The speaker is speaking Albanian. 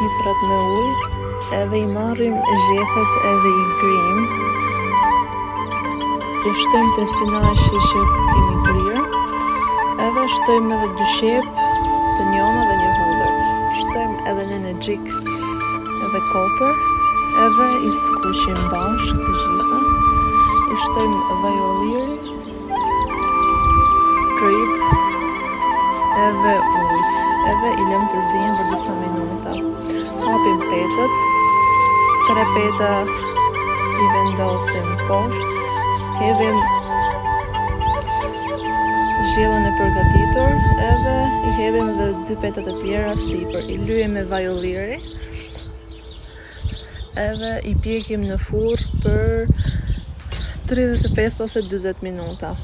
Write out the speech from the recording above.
qithrat me ujë, edhe I marrim zhjethet edhe I grim. I shtojmë të spinaqi që kemi kryer, edhe shtojmë edhe 2 shep të njona dhe një hudhër. Shtojmë edhe në xhik edhe kopër, edhe I skuqim bashkë të gjitha. I shtojmë vaj ulliri, krip, edhe ujë, edhe I lëm të zihen për disa minuta. Hapim petët, 3 peta I vendosim poshtë, hedhim gjellën e përgatitur, edhe I hedhim dhe 2 petat e tjera sipër. I lyejm me vaj ulliri, edhe I pjekim në furrë për 35 ose 40 minuta.